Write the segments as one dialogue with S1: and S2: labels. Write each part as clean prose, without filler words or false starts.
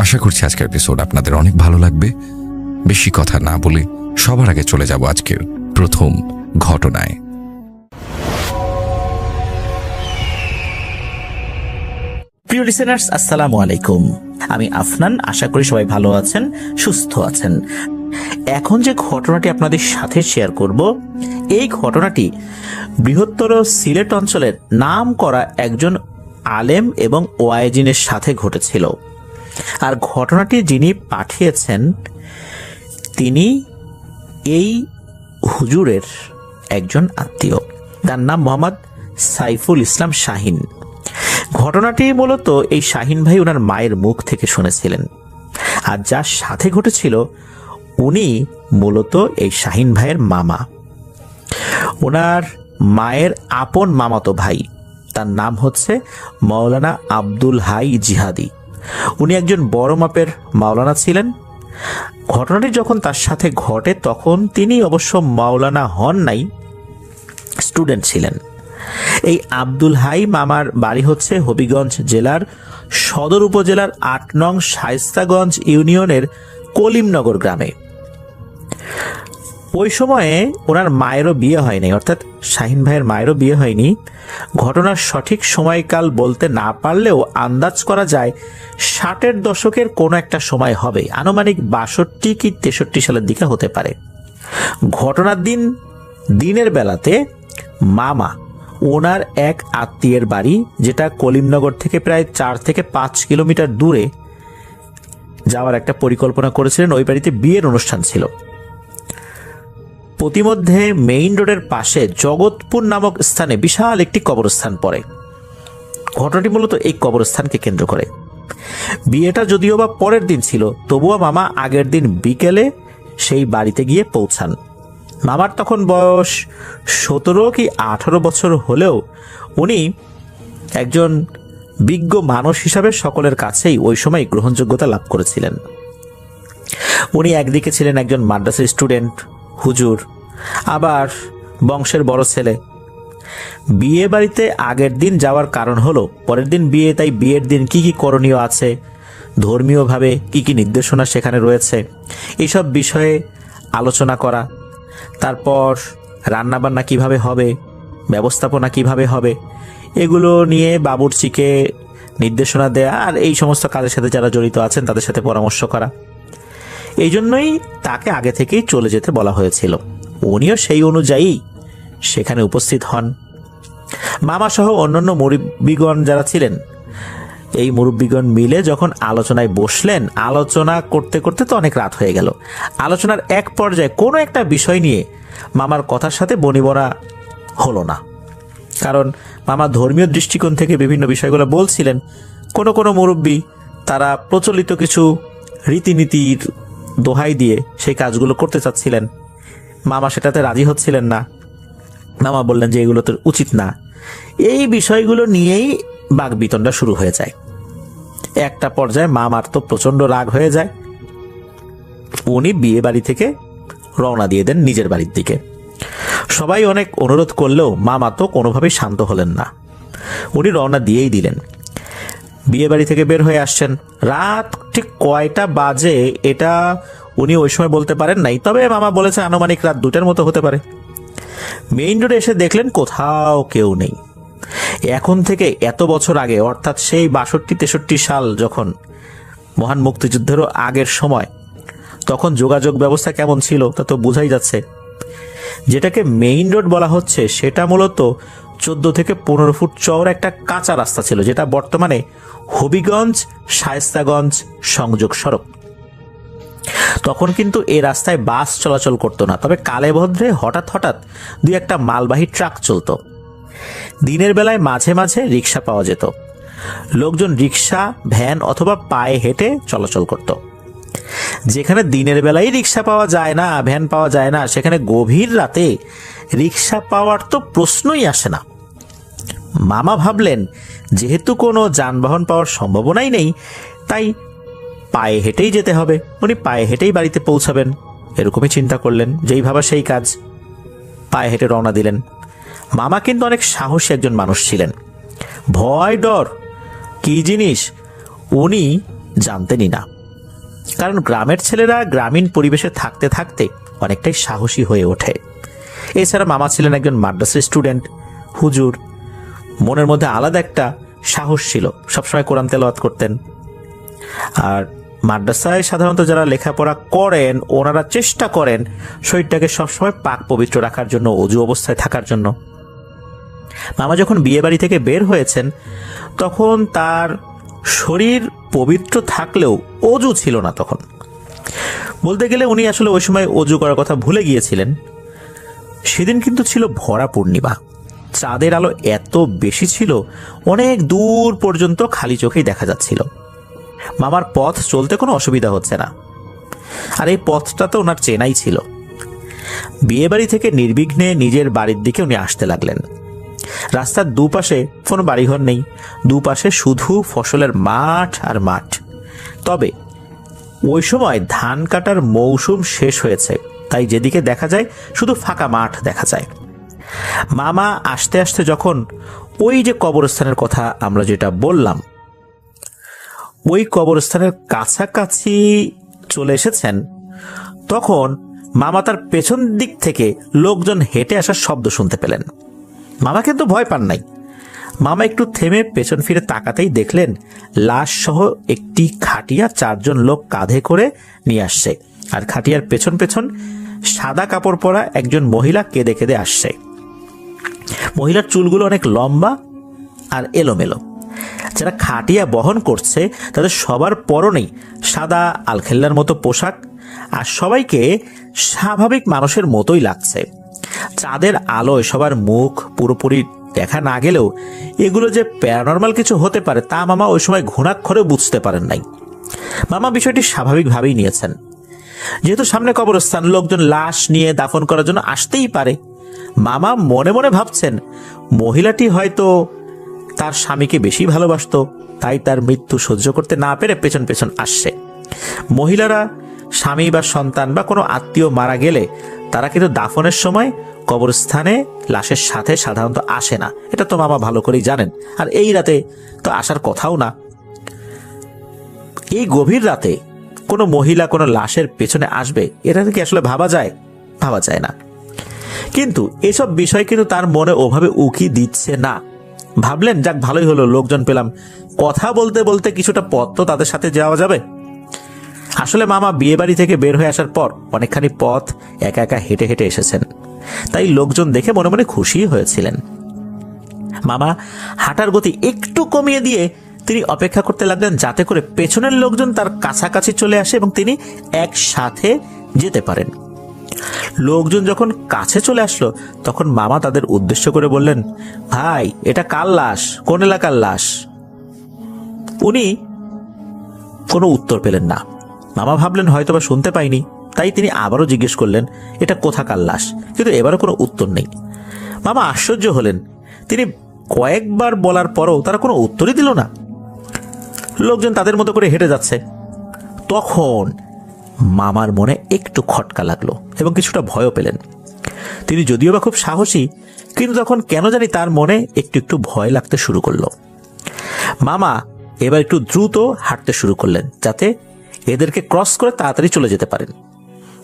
S1: আশা করছি আজকের এপিসোড আপনাদের অনেক ভালো লাগবে। বেশি কথা না বলে সবার আগে চলে যাব আজকের প্রথম ঘটনায়।
S2: প্রিয় লিসেনার্স, আসসালামু আলাইকুম। আমি আফনান। আশা করি সবাই ভালো আছেন, সুস্থ আছেন। এখন যে ঘটনাটি আপনাদের সাথে শেয়ার করব, এই ঘটনাটি বৃহত্তর সিলেট অঞ্চলের নাম করা একজন আলেম এবং ওয়াইজিনের সাথে ঘটেছিল। আর ঘটনাটি যিনি পাঠিয়েছেন তিনি এই হুজুরের একজন আত্মীয়, তার নাম মোহাম্মদ সাইফুল ইসলাম শাহিন। ঘটনাটি মূলত এই শাহিন ভাই ওনার মায়ের মুখ থেকে শুনেছিলেন, আর যার সাথে ঘটেছিল উনি মূলত এই শাহিন ভাইয়ের মামা, ওনার মায়ের আপন মামাতো ভাই। তার নাম হচ্ছে মাওলানা আব্দুল হাই জিহাদি। উনি একজন বড় মাপের মাওলানা ছিলেন। ঘটনাটি যখন তার সাথে ঘটে তখন তিনি অবশ্য মাওলানা হন নাই, স্টুডেন্ট ছিলেন। এই আব্দুল হাই মামার বাড়ি হচ্ছে হবিগঞ্জ জেলার সদর উপজেলার ৮ নং শায়েস্তাগঞ্জ ইউনিয়নের কলিমনগর গ্রামে। ওই সময়ে ওনার মায়েরও বিয়ে হয়নি, অর্থাৎ শাহিন ভাইয়ের মায়েরও বিয়ে হয়নি। ঘটনার সঠিক সময়কাল বলতে না পারলেও আন্দাজ করা যায় ৬০-এর দশকের কোনো একটা সময় হবে, আনুমানিক ৬২ কি ৬৩ সালের দিকে হতে পারে। ঘটনার দিনের বেলাতে মামা ওনার এক আত্মীয়ের বাড়ি, যেটা কলিমনগর থেকে প্রায় ৪ থেকে ৫ কিলোমিটার দূরে যাওয়ার একটা পরিকল্পনা করেছিলেন। ওই বাড়িতে বিয়ের অনুষ্ঠান ছিল। প্রতিমধ্যে মেইন রোডের পাশে জগৎপুর নামক স্থানে বিশাল একটি কবরস্থান পড়ে। ঘটনাটি মূলত এই কবরস্থানকে কেন্দ্র করে। বিয়েটা যদিও বা পরের দিন ছিল, তবুও মামা আগের দিন বিকেলে সেই বাড়িতে গিয়ে পৌঁছান। মামার তখন বয়স ১৭ কি ১৮ বছর হলেও উনি একজন বিজ্ঞ মানুষ হিসাবে সকলের কাছেই ওই সময় গ্রহণযোগ্যতা লাভ করেছিলেন। উনি একদিকে ছিলেন একজন মাদ্রাসার স্টুডেন্ট, হুজুর, আবার বংশের বড় ছেলে। বিয়ে বাড়িতে আগের দিন যাওয়ার কারণ হলো পরের দিন বিয়ে, তাই বিয়ের দিন কি কি করণীয় আছে, ধর্মীয়ভাবে কি কি নির্দেশনা সেখানে রয়েছে, এইসব বিষয়ে আলোচনা করা। তারপর রান্নাবান্না কিভাবে হবে, ব্যবস্থাপনা কিভাবে হবে, এগুলো নিয়ে বাবুর্চিকে নির্দেশনা দেয়া, আর এই সমস্ত কাজের সাথে যারা জড়িত আছেন তাদের সাথে পরামর্শ করা। এই জন্যই তাকে আগে থেকেই চলে যেতে বলা হয়েছিল। উনিও সেই অনুযায়ী সেখানে উপস্থিত হন। মামা সহ অন্যান্য মুরব্বীগণ যারা ছিলেন, এই মুরব্বীগণ মিলে যখন আলোচনায় বসলেন, আলোচনা করতে করতে তো অনেক রাত হয়ে গেল। আলোচনার এক পর্যায়ে কোনো একটা বিষয় নিয়ে মামার কথার সাথে বনিবনা হলো না, কারণ মামা ধর্মীয় দৃষ্টিকোণ থেকে বিভিন্ন বিষয়গুলো বলছিলেন। কোনো মুরব্বী তারা প্রচলিত কিছু রীতিনীতির দোহাই দিয়ে সেই কাজগুলো করতে চাচ্ছিলেন। মামা সেটাতে রাজি হচ্ছিলেন না। মামা বললেন যে এগুলো তো উচিত না। এই বিষয়গুলো নিয়েই বাকবিতণ্ডা শুরু হয়ে যায়। একটা পর্যায়ে মামার তো প্রচন্ড রাগ হয়ে যায়। উনি বিয়ে বাড়ি থেকে রওনা দিয়ে দেন নিজের বাড়ির দিকে। সবাই অনেক অনুরোধ করলেও মামা তো কোনোভাবেই শান্ত হলেন না। উনি রওনা দিয়েই দিলেন। বিয়ে বাড়ি থেকে বের হয়ে আসছেন। রাত ঠিক কয়টা বাজে এটা উনি ওই সময় বলতে পারেন নাই, তবে মামা বলেছে আনুমানিক রাত 2টার মতো হতে পারে। মেইন রোডে এসে দেখলেন কোথাও কেউ নেই। এখন থেকে এত বছর আগে, অর্থাৎ সেই ৬২-৬৩ সাল যখন মহান মুক্তিযুদ্ধেরও আগের সময়, তখন যোগাযোগ ব্যবস্থা কেমন ছিল তা তো বোঝাই যাচ্ছে। যেটাকে মেইন রোড বলা হচ্ছে সেটা মূলত 14 থেকে 15 ফুট চওড়া একটা কাঁচা রাস্তা ছিল, যেটা বর্তমানে হবিগঞ্জ শায়েস্তাগঞ্জ সংযোগ সড়ক। তখন কিন্তু এই রাস্তায় বাস চলাচল করতো না, তবে কালে ভদ্রে হঠাৎ 2-একটা মালবাহী ট্রাক চলতো। দিনের বেলায় মাঝে মাঝে রিক্সা পাওয়া যেত। লোকজন রিক্সা, ভ্যান অথবা পায়ে হেঁটে চলাচল করত। যেখানে দিনের বেলায় রিক্সা পাওয়া যায় না, ভ্যান পাওয়া যায় না, সেখানে গভীর রাতে রিক্সা পাওয়ার তো প্রশ্নই আসে না। মামা ভাবলেন যেহেতু কোনো যানবাহন পাওয়ার সম্ভাবনাই নেই, তাই পায়ে হেঁটেই যেতে হবে। উনি পায়ে হেঁটেই বাড়িতে পৌঁছাবেন এরকমই চিন্তা করলেন। যেই ভাবা সেই কাজ, পায়ে হেঁটে রওনা দিলেন। মামা কিন্তু অনেক সাহসী একজন মানুষ ছিলেন। ভয় ডর কি জিনিস উনি জানতেনই না। কারণ গ্রামের ছেলেরা গ্রামীণ পরিবেশে থাকতে থাকতে অনেকটাই সাহসী হয়ে ওঠে। এছাড়া মামা ছিলেন একজন মাদ্রাসার স্টুডেন্ট, হুজুর। মনের মধ্যে আলাদা একটা সাহস ছিল, সবসময় কোরআন তেলাওয়াত করতেন। আর মাদ্রাসায় সাধারণত যারা লেখাপড়া করেন ওনারা চেষ্টা করেন শরীরটাকে সবসময় পাক পবিত্র রাখার জন্য, অজু অবস্থায় থাকার জন্য। মামা যখন বিয়ে বাড়ি থেকে বের হয়েছেন তখন তার শরীর পবিত্র থাকলেও অজু ছিল না। তখন বলতে গেলে উনি আসলে ওই সময় অজু করার কথা ভুলে গিয়েছিলেন। সেদিন কিন্তু ছিল ভরা পূর্ণিমা, চাঁদের আলো এত বেশি ছিল অনেক দূর পর্যন্ত খালি চোখেই দেখা যাচ্ছিল। মামার পথ চলতে কোনো অসুবিধা হচ্ছে না, আর এই পথটা তো ওনার চেনাই ছিল। বিয়ে বাড়ি থেকে নির্বিঘ্নে নিজের বাড়ির দিকে উনি আসতে লাগলেন। রাস্তার দুপাশে কোনো বাড়িঘর নেই, দুপাশে শুধু ফসলের মাঠ আর মাঠ। তবে ওই সময় ধান কাটার মৌসুম শেষ হয়েছে, তাই যেদিকে দেখা যায় শুধু ফাঁকা মাঠ দেখা যায়। মামা আস্তে আস্তে যখন ওই যে কবরস্থানের কথা আমরা যেটা বললাম, ওই কবরস্থানের কাছাকাছি চলে এসেছেন, তখন মামা তার পেছন দিক থেকে লোকজন হেঁটে আসার শব্দ শুনতে পেলেন। মামা কিন্তু ভয় পান নাই। মামা একটু থেমে পেছন ফিরে তাকাতেই দেখলেন লাশ সহ একটি খাটিয়া 4 জন লোক কাঁধে করে নিয়ে আসছে, আর খাটিয়ার পেছন পেছন সাদা কাপড় পরা একজন মহিলা কেঁদে কেঁদে আসছে। মহিলার চুলগুলো অনেক লম্বা আর এলোমেলো। যারা খাটিয়া বহন করছে তাদের সবার পরনেই সাদা আলখেল্লার মতো পোশাক, আর সবাইকে স্বাভাবিক মানুষের মতোই লাগছে। চাঁদের আলোয় সবার মুখ পুরোপুরি দেখা না গেলেও এগুলো যে প্যারানর্মাল কিছু হতে পারে তা মামা ওই সময় ঘুণাক্ষরে বুঝতে পারেন নাই। মামা বিষয়টি স্বাভাবিকভাবেই নিয়েছেন। যেহেতু সামনে কবরস্থান, লোকজন লাশ নিয়ে দাফন করার জন্য আসতেই পারে। মামা মনে মনে ভাবছেন মহিলাটি হয়তো তার স্বামীকে বেশি ভালোবাসতো, তাই তার মৃত্যু সহ্য করতে না পেরে পেছন পেছন আসছে। মহিলারা স্বামী বা সন্তান বা কোনো আত্মীয় মারা গেলে তারা কিন্তু দাফনের সময় কবরস্থানে লাশের সাথে সাধারণত আসে না, এটা তো মামা ভালো করেই জানেন। আর এই রাতে তো আসার কথাও না। এই গভীর রাতে কোনো মহিলা কোনো লাশের পেছনে আসবে, এটা কি আসলে ভাবা যায়? ভাবা যায় না। কিন্তু এসব বিষয় কিন্তু তার মনে ওভাবে উকি দিচ্ছে না। ভাবলেন যাক, ভালোই হলো, লোকজন পেলাম, কথা বলতে বলতে কিছুটা পথ তো তাদের সাথে যাওয়া যাবে। আসলে মামা বিয়ে বাড়ি থেকে বের হয়ে আসার পর অনেকখানি পথ একা একা হেঁটে হেঁটে এসেছেন, তাই লোকজন দেখে মনে মনে খুশি হয়েছিলেন। মামা হাঁটার গতি একটু কমিয়ে দিয়ে তিনি অপেক্ষা করতে লাগলেন যাতে করে পেছনের লোকজন তার কাছাকাছি চলে আসে এবং তিনি একসাথে যেতে পারেন। লোকজন যখন কাছে চলে আসলো তখন মামা তাদের উদ্দেশ্য করে বললেন, ভাই এটা কার লাশ, কোন এলাকার লাশ? উনি কোনো উত্তর পেলেন না। মামা ভাবলেন হয়তোবা শুনতে পাইনি, তাই তিনি আবারও জিজ্ঞেস করলেন এটা কোথাকার লাশ, কিন্তু এবারও কোনো উত্তর নেই। মামা আশ্চর্য হলেন, তিনি কয়েকবার বলার পরও তারা কোনো উত্তরই দিল না। লোকজন তাদের মতো করে হেঁটে যাচ্ছে। তখন মামার মনে একটু খটকা লাগলো এবং কিছুটা ভয়ও পেলেন। তিনি যদিও বা খুব সাহসী, কিন্তু তখন কেন জানি তার মনে একটু একটু ভয় লাগতে শুরু করলো। মামা এবার একটু দ্রুত হাঁটতে শুরু করলেন যাতে এদেরকে ক্রস করে তাড়াতাড়ি চলে যেতে পারেন।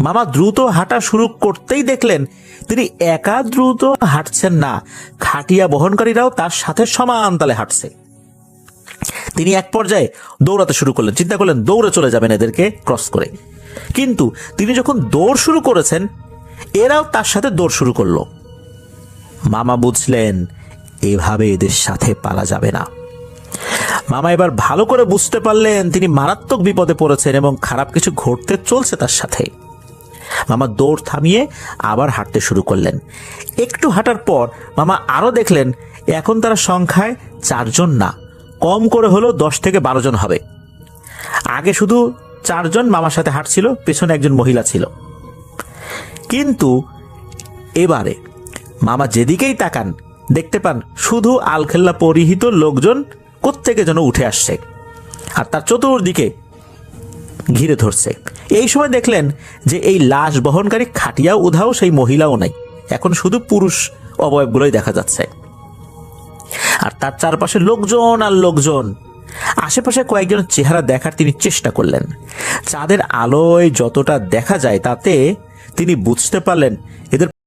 S2: মামা দ্রুত হাঁটা শুরু করতেই দেখলেন তিনি একা দ্রুত হাঁটছেন না, খাটিয়া বহনকারীরাও তার সাথে সমান তালে হাঁটছে। তিনি এক পর্যায়ে দৌড়াতে শুরু করলেন, চিন্তা করলেন দৌড়ে চলে যাবেন এদেরকে ক্রস করে। কিন্তু তিনি যখন দৌড় শুরু করেছেন এরাও তার সাথে দৌড় শুরু করলো। মামা বুঝলেন এভাবে এদের সাথে পালা যাবে না। মামা এবার ভালো করে বুঝতে পারলেন তিনি মারাত্মক বিপদে পড়েছেন এবং খারাপ কিছু ঘটতে চলছে তার সাথে। মামা দৌড় থামিয়ে আবার হাঁটতে শুরু করলেন। একটু হাঁটার পর মামা আরো দেখলেন এখন তারা সংখ্যায় 4 জন না, কম করে হলো 10 থেকে 12 জন হবে। আগে শুধু 4 জন মামার সাথে হাঁটছিল, পেছনে একজন মহিলা ছিল। কিন্তু এবারে মামা যেদিকেই তাকান দেখতে পান শুধু আলখেল্লা পরিহিত লোকজন কোত্থেকে যেন উঠে আসছে আর তার চতুর্দিকে ঘিরে ধরছে। এই সময় দেখলেন যে এই লাশ বহনকারী খাটিয়াও উধাও, সেই মহিলাও নাই, এখন শুধু পুরুষ অবয়বগুলোই দেখা যাচ্ছে। আর তার চারপাশে লোকজন আর লোকজন। আশেপাশে কয়েকজনের চেহারা দেখার তিনি চেষ্টা করলেন। চাঁদের আলোয় যতটা দেখা যায় তাতে তিনি বুঝতে পারলেন এদের